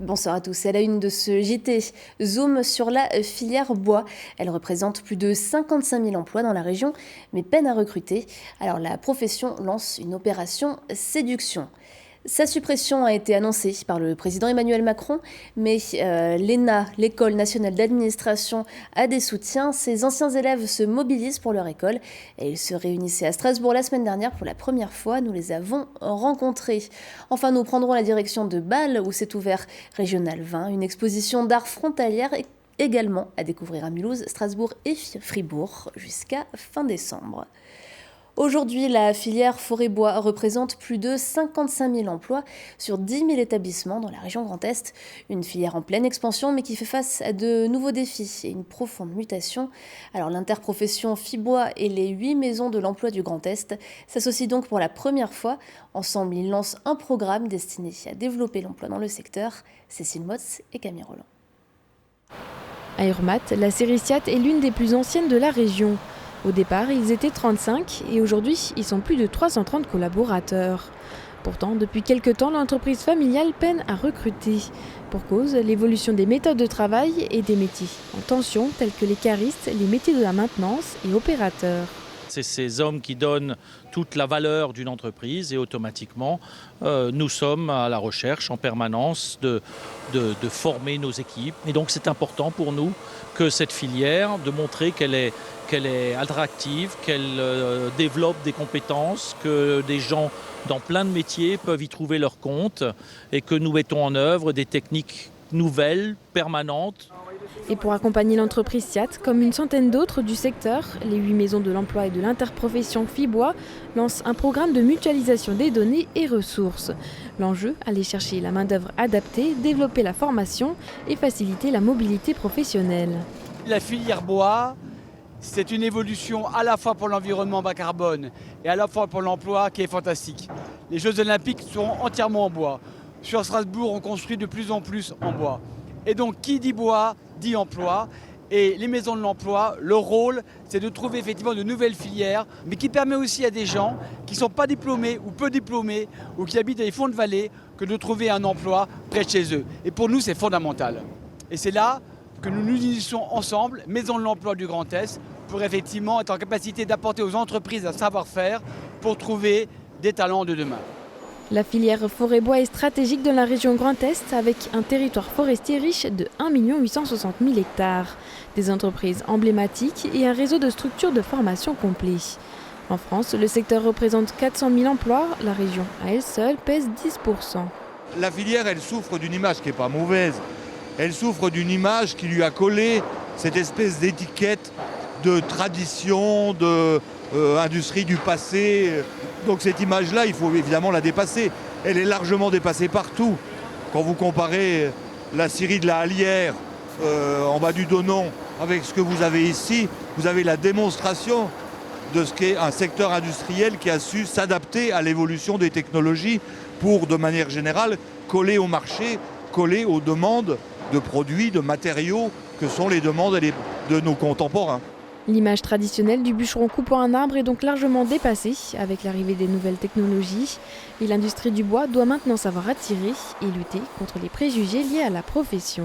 Bonsoir à tous. À la une de ce JT, zoom sur la filière bois. Elle représente plus de 55 000 emplois dans la région, mais peine à recruter. Alors la profession lance une opération séduction. Sa suppression a été annoncée par le président Emmanuel Macron, mais l'ENA, l'École nationale d'administration, a des soutiens. Ses anciens élèves se mobilisent pour leur école et ils se réunissaient à Strasbourg la semaine dernière pour la première fois. Nous les avons rencontrés. Enfin, nous prendrons la direction de Bâle où s'est ouvert Régional 20, une exposition d'art frontalière également à découvrir à Mulhouse, Strasbourg et Fribourg jusqu'à fin décembre. Aujourd'hui, la filière forêt-bois représente plus de 55 000 emplois sur 10 000 établissements dans la région Grand Est. Une filière en pleine expansion, mais qui fait face à de nouveaux défis et une profonde mutation. Alors l'interprofession FIBois et les 8 maisons de l'emploi du Grand Est s'associent donc pour la première fois. Ensemble, ils lancent un programme destiné à développer l'emploi dans le secteur. Cécile Motz et Camille Roland. Aermat, la série SIAT est l'une des plus anciennes de la région. Au départ, ils étaient 35 et aujourd'hui, ils sont plus de 330 collaborateurs. Pourtant, depuis quelque temps, l'entreprise familiale peine à recruter. Pour cause, l'évolution des méthodes de travail et des métiers en tension, tels que les caristes, les métiers de la maintenance et opérateurs. C'est ces hommes qui donnent toute la valeur d'une entreprise et automatiquement, nous sommes à la recherche en permanence de former nos équipes. Et donc c'est important pour nous que cette filière, de montrer qu'elle est attractive, qu'elle développe des compétences, que des gens dans plein de métiers peuvent y trouver leur compte et que nous mettons en œuvre des techniques nouvelles, permanentes. Et pour accompagner l'entreprise SIAT, comme une centaine d'autres du secteur, les 8 maisons de l'emploi et de l'interprofession FIBois lancent un programme de mutualisation des données et ressources. L'enjeu, aller chercher la main-d'œuvre adaptée, développer la formation et faciliter la mobilité professionnelle. La filière bois, c'est une évolution à la fois pour l'environnement bas carbone et à la fois pour l'emploi qui est fantastique. Les Jeux Olympiques seront entièrement en bois. Sur Strasbourg, on construit de plus en plus en bois. Et donc, qui dit bois, dit emploi. Et les maisons de l'emploi, leur rôle, c'est de trouver effectivement de nouvelles filières, mais qui permet aussi à des gens qui ne sont pas diplômés ou peu diplômés ou qui habitent dans les fonds de vallée que de trouver un emploi près de chez eux. Et pour nous, c'est fondamental. Et c'est là que nous nous unissons ensemble, Maisons de l'emploi du Grand Est, pour effectivement être en capacité d'apporter aux entreprises un savoir-faire pour trouver des talents de demain. La filière forêt-bois est stratégique dans la région Grand Est avec un territoire forestier riche de 1 860 000 hectares, des entreprises emblématiques et un réseau de structures de formation complet. En France, le secteur représente 400 000 emplois, la région à elle seule pèse 10%. La filière, elle souffre d'une image qui n'est pas mauvaise. Elle souffre d'une image qui lui a collé cette espèce d'étiquette de tradition, d'industrie du passé. Donc cette image-là, il faut évidemment la dépasser. Elle est largement dépassée partout. Quand vous comparez la scierie de la Hallière en bas du Donon avec ce que vous avez ici, vous avez la démonstration de ce qu'est un secteur industriel qui a su s'adapter à l'évolution des technologies pour, de manière générale, coller au marché, coller aux demandes de produits, de matériaux que sont les demandes de nos contemporains. L'image traditionnelle du bûcheron coupant un arbre est donc largement dépassée avec l'arrivée des nouvelles technologies. Et l'industrie du bois doit maintenant savoir attirer et lutter contre les préjugés liés à la profession.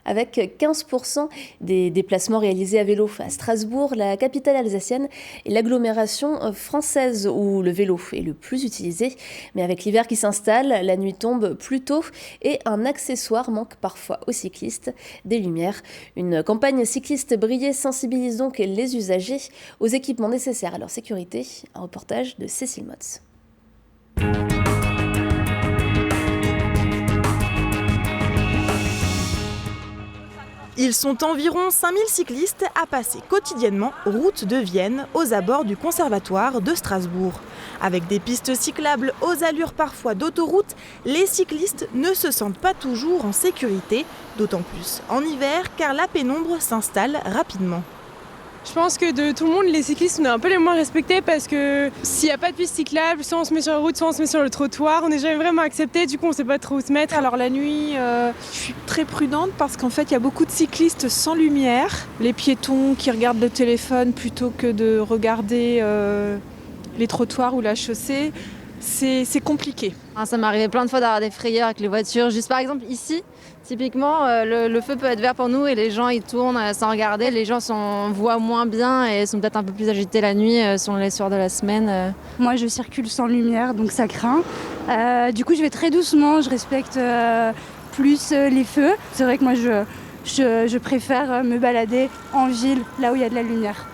Avec 15% des déplacements réalisés à vélo à Strasbourg, la capitale alsacienne est l'agglomération française où le vélo est le plus utilisé. Mais avec l'hiver qui s'installe, la nuit tombe plus tôt et un accessoire manque parfois aux cyclistes, des lumières. Une campagne cycliste brillée sensibilise donc les usagers aux équipements nécessaires à leur sécurité. Un reportage de Cécile Motz. Ils sont environ 5000 cyclistes à passer quotidiennement route de Vienne aux abords du conservatoire de Strasbourg. Avec des pistes cyclables aux allures parfois d'autoroute, les cyclistes ne se sentent pas toujours en sécurité, d'autant plus en hiver car la pénombre s'installe rapidement. Je pense que de tout le monde, les cyclistes, on est un peu les moins respectés parce que s'il n'y a pas de piste cyclable, soit on se met sur la route, soit on se met sur le trottoir. On n'est jamais vraiment accepté, du coup on ne sait pas trop où se mettre. Alors la nuit, je suis très prudente parce qu'en fait il y a beaucoup de cyclistes sans lumière. Les piétons qui regardent le téléphone plutôt que de regarder les trottoirs ou la chaussée. c'est compliqué. Ça m'est arrivé plein de fois d'avoir des frayeurs avec les voitures. Juste par exemple ici, typiquement, le feu peut être vert pour nous et les gens ils tournent sans regarder. Les gens voient moins bien et sont peut-être un peu plus agités la nuit sur les soirs de la semaine. Moi je circule sans lumière donc ça craint. Du coup je vais très doucement, je respecte plus les feux. C'est vrai que moi je préfère me balader en ville là où il y a de la lumière.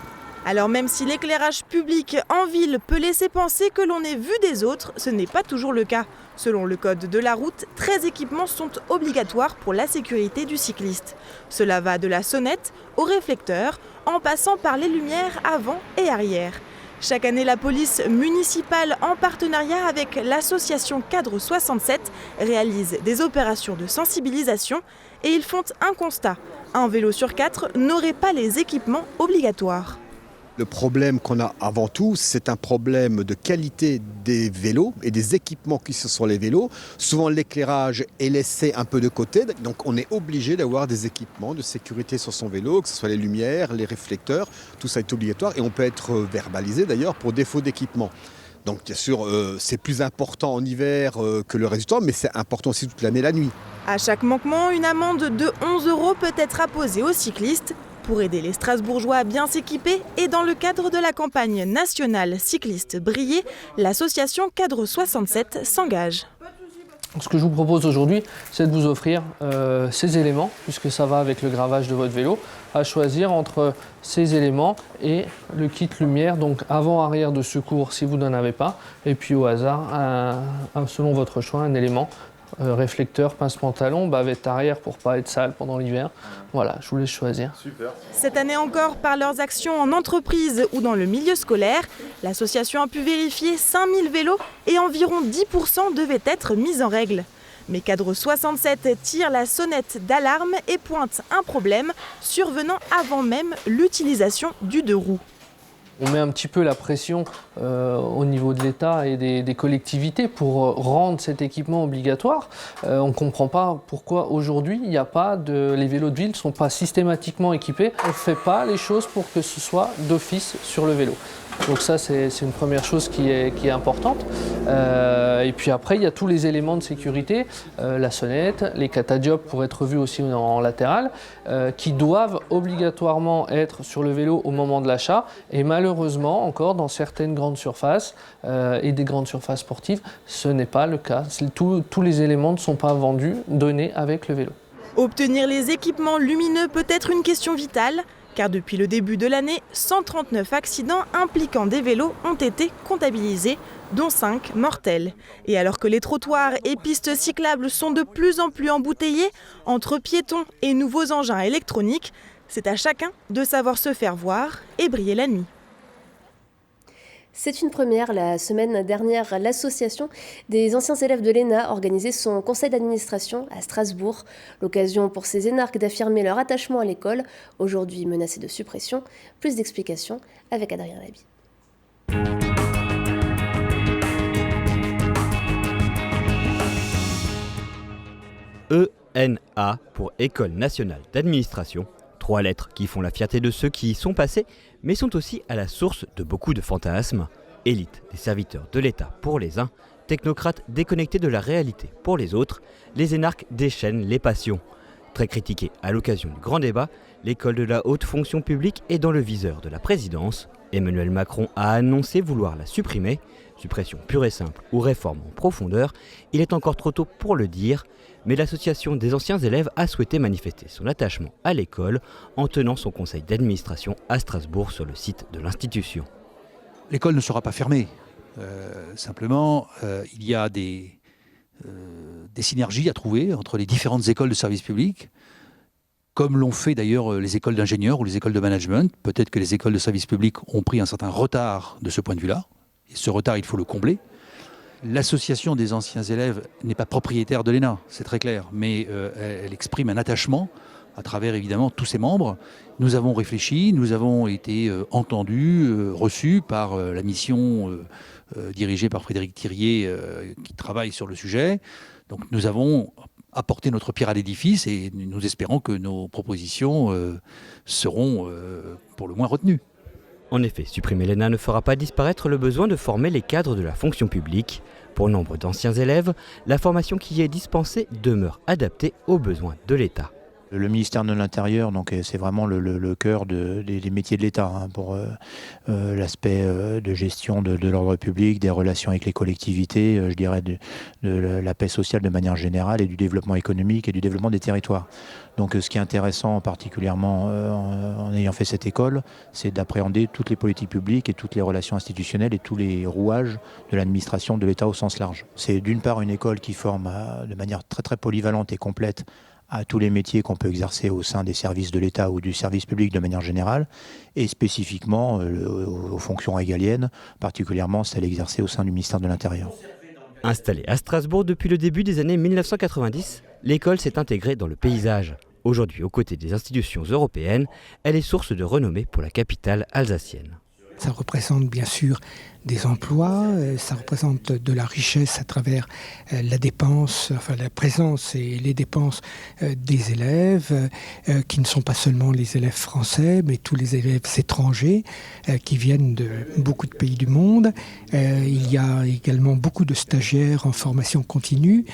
Alors même si l'éclairage public en ville peut laisser penser que l'on est vu des autres, ce n'est pas toujours le cas. Selon le code de la route, 13 équipements sont obligatoires pour la sécurité du cycliste. Cela va de la sonnette au réflecteur, en passant par les lumières avant et arrière. Chaque année, la police municipale, en partenariat avec l'association Cadre 67, réalise des opérations de sensibilisation et ils font un constat. Un vélo sur 4 n'aurait pas les équipements obligatoires. Le problème qu'on a avant tout, c'est un problème de qualité des vélos et des équipements qui sont sur les vélos. Souvent, l'éclairage est laissé un peu de côté, donc on est obligé d'avoir des équipements de sécurité sur son vélo, que ce soit les lumières, les réflecteurs, tout ça est obligatoire et on peut être verbalisé d'ailleurs pour défaut d'équipement. Donc bien sûr, c'est plus important en hiver que le reste du temps, mais c'est important aussi toute l'année la nuit. À chaque manquement, une amende de 11 € peut être apposée aux cyclistes. Pour aider les Strasbourgeois à bien s'équiper et dans le cadre de la campagne nationale cycliste Briller, l'association Cadre 67 s'engage. Ce que je vous propose aujourd'hui, c'est de vous offrir ces éléments, puisque ça va avec le gravage de votre vélo, à choisir entre ces éléments et le kit lumière, donc avant-arrière de secours si vous n'en avez pas, et puis au hasard, selon votre choix, un élément. Réflecteur, pince-pantalon, bavette arrière pour pas être sale pendant l'hiver. Voilà, je vous laisse choisir. Super. Cette année encore, par leurs actions en entreprise ou dans le milieu scolaire, l'association a pu vérifier 5000 vélos et environ 10% devaient être mis en règle. Mais Cadre 67 tire la sonnette d'alarme et pointe un problème survenant avant même l'utilisation du deux roues. On met un petit peu la pression au niveau de l'État et des collectivités pour rendre cet équipement obligatoire. On ne comprend pas pourquoi aujourd'hui les vélos de ville ne sont pas systématiquement équipés. On ne fait pas les choses pour que ce soit d'office sur le vélo. Donc ça, c'est une première chose qui est importante. Et puis après, il y a tous les éléments de sécurité, la sonnette, les catadiopes pour être vus aussi en latéral, qui doivent obligatoirement être sur le vélo au moment de l'achat. Et malheureusement, encore dans certaines grandes surfaces et des grandes surfaces sportives, ce n'est pas le cas. Tous les éléments ne sont pas vendus, donnés avec le vélo. Obtenir les équipements lumineux peut être une question vitale. Car depuis le début de l'année, 139 accidents impliquant des vélos ont été comptabilisés, dont 5 mortels. Et alors que les trottoirs et pistes cyclables sont de plus en plus embouteillés, entre piétons et nouveaux engins électroniques, c'est à chacun de savoir se faire voir et briller la nuit. C'est une première. La semaine dernière, l'association des anciens élèves de l'ENA organisait son conseil d'administration à Strasbourg. L'occasion pour ces énarques d'affirmer leur attachement à l'école, aujourd'hui menacée de suppression. Plus d'explications avec Adrien Labi. ENA pour École nationale d'administration. 3 lettres qui font la fierté de ceux qui y sont passés, mais sont aussi à la source de beaucoup de fantasmes. Élite des serviteurs de l'État pour les uns, technocrates déconnectés de la réalité pour les autres, les énarques déchaînent les passions. Très critiquée à l'occasion du grand débat, l'école de la haute fonction publique est dans le viseur de la présidence. Emmanuel Macron a annoncé vouloir la supprimer. Suppression pure et simple ou réforme en profondeur, il est encore trop tôt pour le dire, mais l'association des anciens élèves a souhaité manifester son attachement à l'école en tenant son conseil d'administration à Strasbourg sur le site de l'institution. L'école ne sera pas fermée. Simplement, il y a des synergies à trouver entre les différentes écoles de service public, comme l'ont fait d'ailleurs les écoles d'ingénieurs ou les écoles de management. Peut-être que les écoles de service public ont pris un certain retard de ce point de vue-là. Et ce retard, il faut le combler. L'association des anciens élèves n'est pas propriétaire de l'ENA, c'est très clair, mais elle exprime un attachement à travers évidemment tous ses membres. Nous avons réfléchi, nous avons été entendus, reçus par la mission dirigée par Frédéric Thirier qui travaille sur le sujet. Donc nous avons apporté notre pierre à l'édifice et nous espérons que nos propositions seront pour le moins retenues. En effet, supprimer l'ENA ne fera pas disparaître le besoin de former les cadres de la fonction publique. Pour nombre d'anciens élèves, la formation qui y est dispensée demeure adaptée aux besoins de l'État. Le ministère de l'Intérieur, donc c'est vraiment le cœur des métiers de l'État pour l'aspect de gestion de l'ordre public, des relations avec les collectivités, je dirais de la paix sociale de manière générale et du développement économique et du développement des territoires. Donc ce qui est intéressant particulièrement en ayant fait cette école, c'est d'appréhender toutes les politiques publiques et toutes les relations institutionnelles et tous les rouages de l'administration de l'État au sens large. C'est d'une part une école qui forme de manière très très polyvalente et complète à tous les métiers qu'on peut exercer au sein des services de l'État ou du service public de manière générale, et spécifiquement aux fonctions régaliennes, particulièrement celles exercées au sein du ministère de l'Intérieur. Installée à Strasbourg depuis le début des années 1990, l'école s'est intégrée dans le paysage. Aujourd'hui, aux côtés des institutions européennes, elle est source de renommée pour la capitale alsacienne. Ça représente bien sûr des emplois, ça représente de la richesse à travers la dépense, enfin la présence et les dépenses des élèves, qui ne sont pas seulement les élèves français, mais tous les élèves étrangers qui viennent de beaucoup de pays du monde. Il y a également beaucoup de stagiaires en formation continue,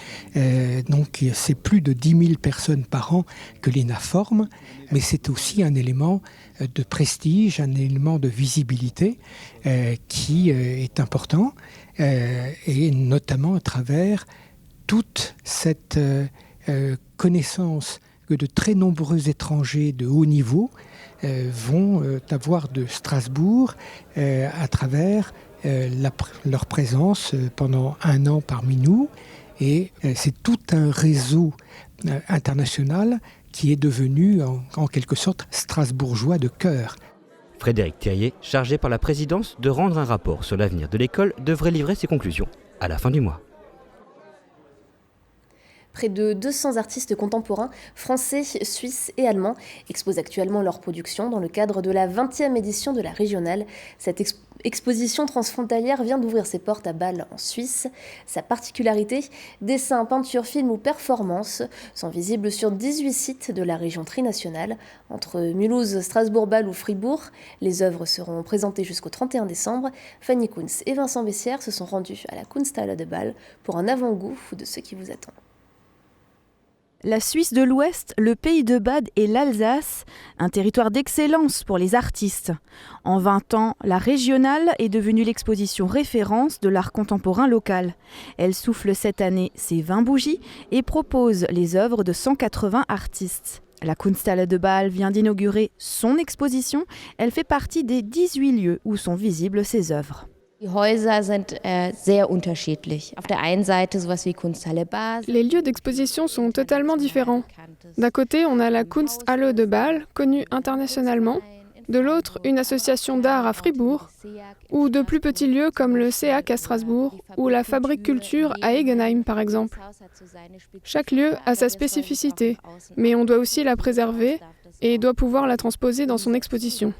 donc c'est plus de 10 000 personnes par an que l'ENA forme, mais c'est aussi un élément de prestige, un élément de visibilité qui est important, et notamment à travers toute cette connaissance que de très nombreux étrangers de haut niveau vont avoir de Strasbourg à travers leur présence pendant un an parmi nous. Et c'est tout un réseau international qui est devenu en quelque sorte strasbourgeois de cœur. Frédéric Thirier, chargé par la présidence de rendre un rapport sur l'avenir de l'école, devrait livrer ses conclusions à la fin du mois. Près de 200 artistes contemporains, français, suisses et allemands, exposent actuellement leur production dans le cadre de la 20e édition de la Régionale. Cette exposition transfrontalière vient d'ouvrir ses portes à Bâle, en Suisse. Sa particularité, dessins, peintures, films ou performances sont visibles sur 18 sites de la région trinationale. Entre Mulhouse, Strasbourg, Bâle ou Fribourg, les œuvres seront présentées jusqu'au 31 décembre. Fanny Kunz et Vincent Bessières se sont rendus à la Kunsthalle de Bâle pour un avant-goût de ce qui vous attend. La Suisse de l'Ouest, le Pays de Bade et l'Alsace, un territoire d'excellence pour les artistes. En 20 ans, la Régionale est devenue l'exposition référence de l'art contemporain local. Elle souffle cette année ses 20 bougies et propose les œuvres de 180 artistes. La Kunsthalle de Bâle vient d'inaugurer son exposition. Elle fait partie des 18 lieux où sont visibles ses œuvres. Les lieux d'exposition sont totalement différents. D'un côté, on a la Kunsthalle de Bâle, connue internationalement. De l'autre, une association d'art à Fribourg, ou de plus petits lieux comme le CEAC à Strasbourg, ou la Fabrique Culture à Egenheim par exemple. Chaque lieu a sa spécificité, mais on doit aussi la préserver et doit pouvoir la transposer dans son exposition.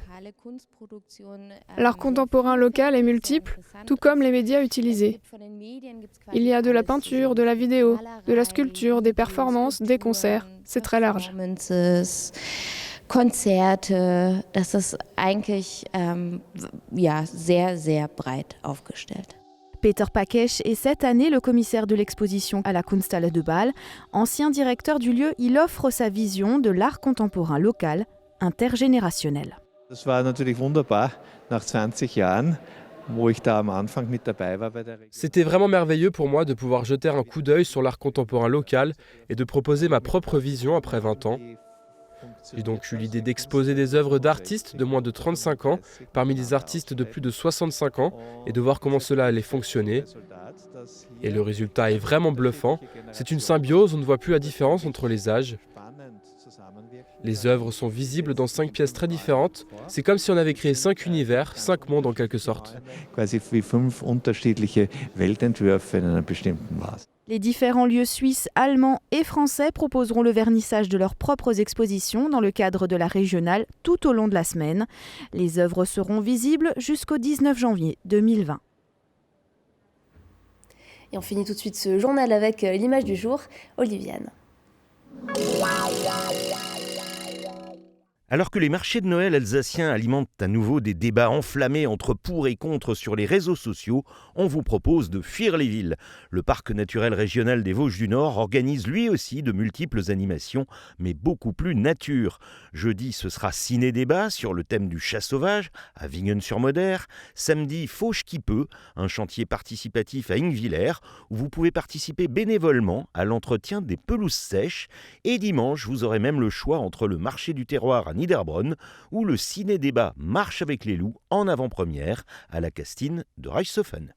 L'art contemporain local est multiple, tout comme les médias utilisés. Il y a de la peinture, de la vidéo, de la sculpture, des performances, des concerts. C'est très large. Konzerte, das ist eigentlich sehr breit aufgestellt. Peter Pakesh est cette année le commissaire de l'exposition à la Kunsthalle de Bâle. Ancien directeur du lieu, il offre sa vision de l'art contemporain local, intergénérationnel. Das war natürlich wunderbar, nach 20 Jahren. C'était vraiment merveilleux pour moi de pouvoir jeter un coup d'œil sur l'art contemporain local et de proposer ma propre vision après 20 ans. J'ai donc eu l'idée d'exposer des œuvres d'artistes de moins de 35 ans parmi des artistes de plus de 65 ans et de voir comment cela allait fonctionner. Et le résultat est vraiment bluffant. C'est une symbiose, on ne voit plus la différence entre les âges. Les œuvres sont visibles dans 5 pièces très différentes. C'est comme si on avait créé 5 univers, 5 mondes en quelque sorte. Les différents lieux suisses, allemands et français proposeront le vernissage de leurs propres expositions dans le cadre de la Régionale tout au long de la semaine. Les œuvres seront visibles jusqu'au 19 janvier 2020. Et on finit tout de suite ce journal avec l'image du jour, Oliviane. Alors que les marchés de Noël alsaciens alimentent à nouveau des débats enflammés entre pour et contre sur les réseaux sociaux, on vous propose de fuir les villes. Le parc naturel régional des Vosges du Nord organise lui aussi de multiples animations, mais beaucoup plus nature. Jeudi, ce sera ciné-débat sur le thème du chat sauvage à Wingen-sur-Moder. Samedi, Fauche qui peut, un chantier participatif à Ingvillers, où vous pouvez participer bénévolement à l'entretien des pelouses sèches. Et dimanche, vous aurez même le choix entre le marché du terroir à Niederbronn ou le ciné-débat Marche avec les loups en avant-première à la Castine de Reichshofen.